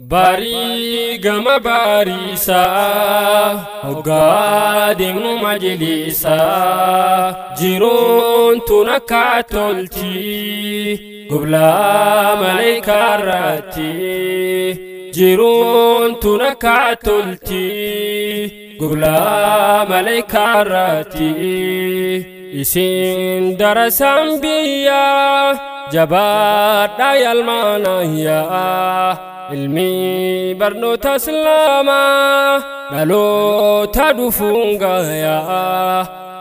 Bari gama barisa Ogadim nu majlisa Jirun tunakatolti Gubla malaika rati Jirun tunakatolti Gubla malaika rati Isin darasan biya Jabat dayal manaya ilmi barnoota islaamaa dhaloota dhufuungaya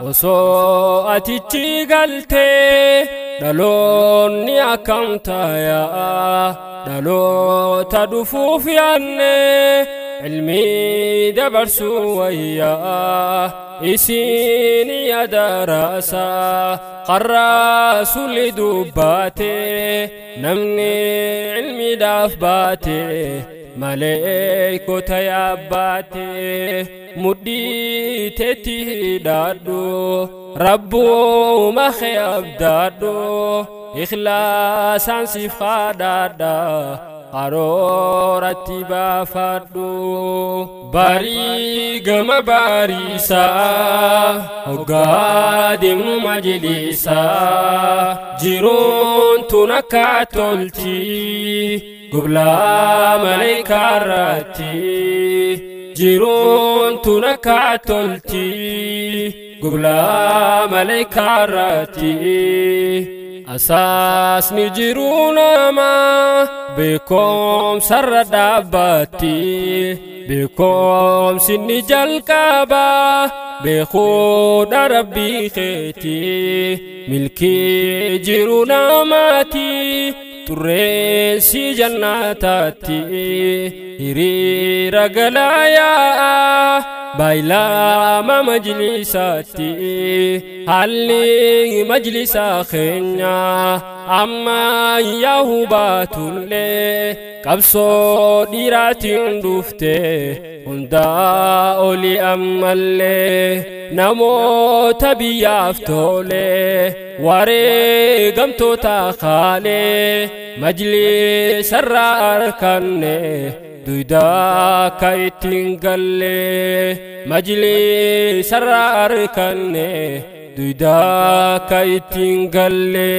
osoo atichi galtee dhaloonni akkam taaya dhaloota dhufuuf yaanne ilmi dabarsuu wayyaa isin yaadaraasa qarraa sulli dubbaate namni ilmi daaf baate maleekota yaabbaate mudhii teetti hidhaadhu rabbuma kee abdaadhu ikhlaasaan siif kadhadha qarooratti baafadhu barii gama bariisaa hoggaa deemnu majlisaa jiruun tun akka tolti gublaa malaayikaa irratti jiruun tun akka tolti gublaa malaayikaa irratti asaasni jiruu namaa beekumsa irra dhaabbatti beekumsi ni jalqaba beekuudha rabbii keeti milkii jiruu namaati turreessi jannataatti hiriira galaayaa baay'ilama majlisaatti halli majlisa keenya amma yaa'u baatullee qabsoo dhiiraatiin dhufte hundaa oli ammallee namoota biyyaaf tole wareegamtoota kaalee majlisa irraa arkanne duydaa ka ittiin galle majlisa irraa arkanne duydaa ka ittiin galle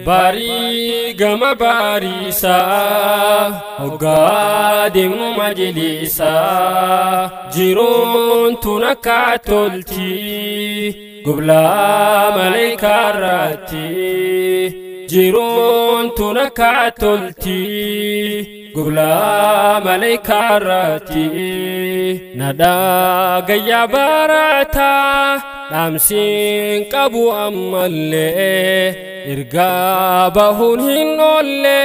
barii gama bariisaa hoggaa deemnu majlisaa jiruun tun akka tolti gublaa malaayikaa irratti jiruun tun akka tolti gublaa malaayikaa irratti nadhaa gayyaa barataa dhaamsiin qabu ammallee ergaa bahuun hin oolle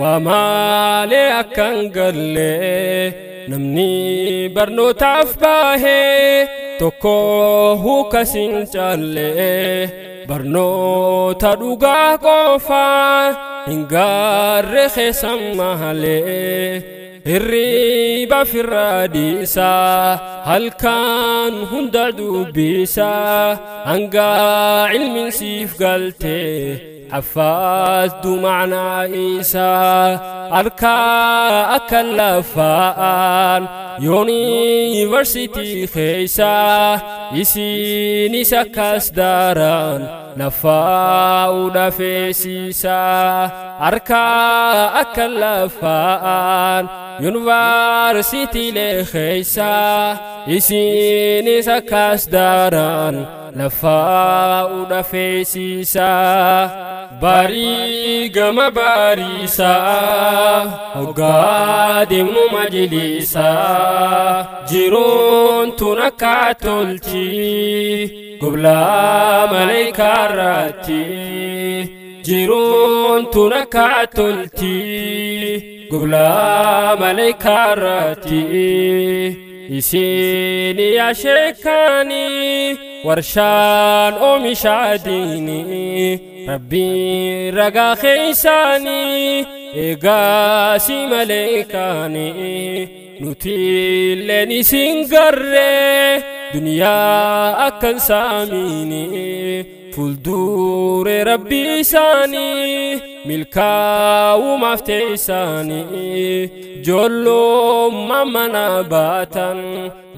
waa maalee akkan galle namni barnootaaf baahee tokko hukas hin caalle barnoota dhugaa qofaa hin gaarre keessan mahalee hirriba firraa dhiisaa halkan hunda dubbisaa hangaa ilmin siif galtee حفظت معنى عيسى أركا أكل لفان يونيفرسيتي خيسا يسيني سكاس داران نفاو دفيسيسا أركا أكل لفان يونيفرسيتي لخيسا يسيني سكاس داران نفاو دفيسيسا barii gama bariisaa hoggaa deemnu majlisaa jiruun tun akka tolti gublaa malaayikaa irratti jiruun tun akka tolti gublaa malaayikaa irratti isin yaa sheekanii warshaan oomisha diinii rabbiin ragaa keessaanii eegaasi maleekaanii nuti illeen isin garree duniyaa akkan saamiinii فولدور ربي ساني ملكا ومفتي ساني جولو ممنا باتا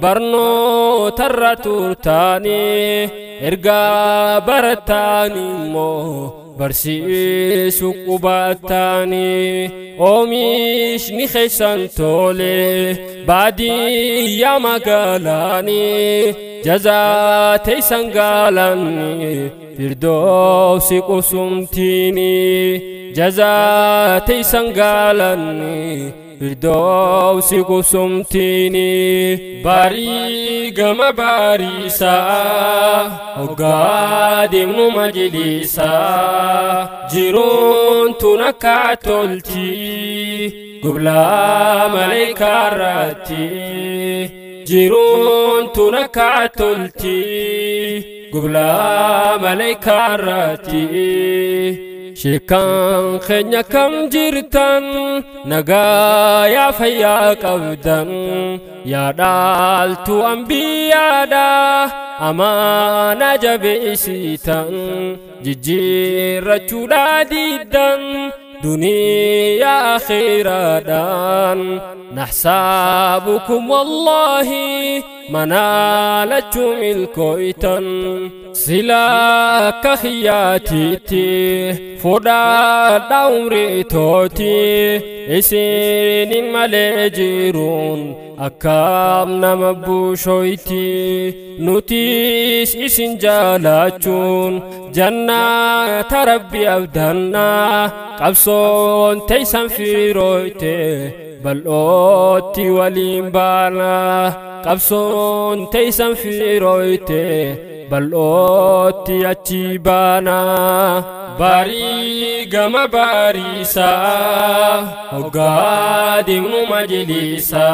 برنو ترى تاني إرقا برتاني مو برسيس وقباتاني أوميش نخيسان تولي بعدي يا مقالاني جزاتي سنقالاني فردوسي قسمتيني جزاتي سنقالاني فردوسي قسمتيني باري قم باريسا وقادم مجلسا جيرون تنكا تلتي قبلا ملائكة راتي جيرون تنكا تلتي قبلا ملائكة راتي شيكان خنيا كم جيرتان نغايا فيا قبدان يا دالتو أنبياء دا أمانا جبئسيتان جيجير چودا ديدان دنيا خيرا دان نحسابكم والله منالتم الكويتان سلاك خياتي فودا داوري توتي اسين مالجيرون أكام نمبوشويتي نوتيس اسين جالاتون جنة ربي أبدنا قبصون تيسان في رويتي بلوتي وليمبانا قبصون تيسان في رويتي بلوتي أتيبانا باري غم باريسا وقادم مجلسا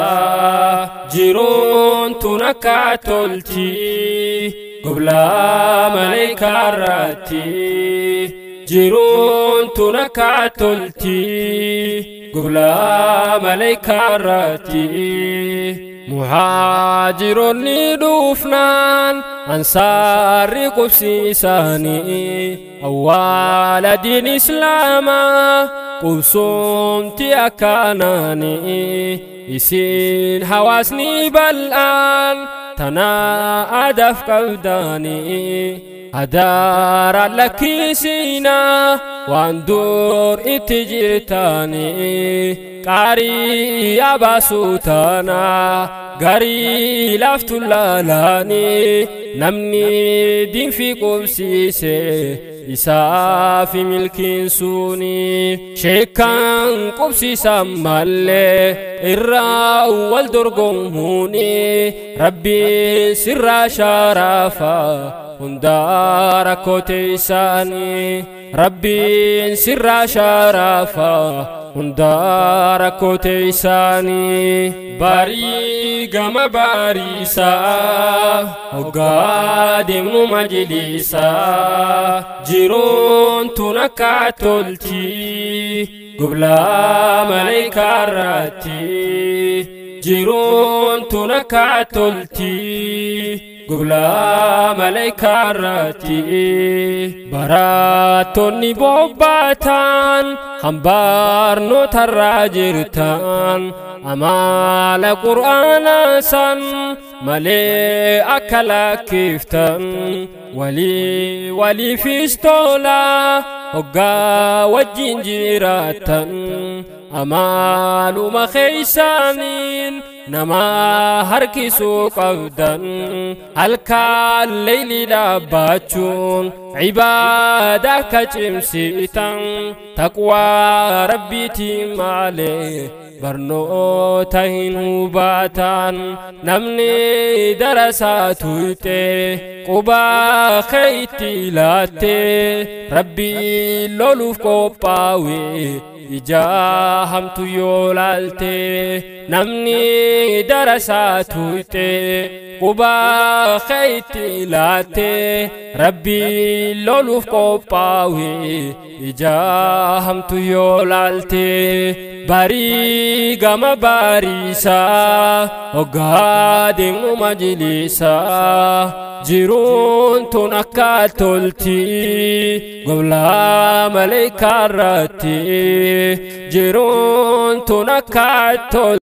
جيرون تنكا تلتي قبلا ملائكة راتي جيرون تنكا تلتي قبلا ملائكة راتي مهاجرون لدوفنان أنصار قبسي ساني أول دين إسلاما قبسون تيكاناني إسين حواسني بالآن تنا أدف قبداني أدار لك سينا واندور اتجرتاني قاري أباسوتانا قاري لافتلالاني نمني دين في قبسيسي إسافي ملكين سوني شيكان قبسي سمالي إراو والدرقموني ربي سر شرافا هندار كوتيساني ربي سر شرافا هندار كوتيساني باري غم باريسا وقادم مجلسا جيرون تنكا تلتي قبلا ملائكة راتي جيرون تنكا تلتي قبلا ملائكة راتي براتوني بوباتان خمبار نوتر راجرتان أمال قرآن سن ملي أكلا كيفتن ولي فيستولا وقا وجنجيراتن أمال مخيسانين نما هركسو قبدن هلكا الليل داباتشون عبادك جمسيتن تقوى ربي تيمالي برنو تهينو باتان نمني درساتويتي قبا خيتي لاتي ربي لولوف قوباوي إجاهم تيولالتي نمني درساتويتي قبا خيتي لاتي ربي لولوف قوباوي إجاهم تيولالتي bari gama barisa ogadi mu majlisa jirun tun akka tolti gobla malaika rati jirun tun akka tolti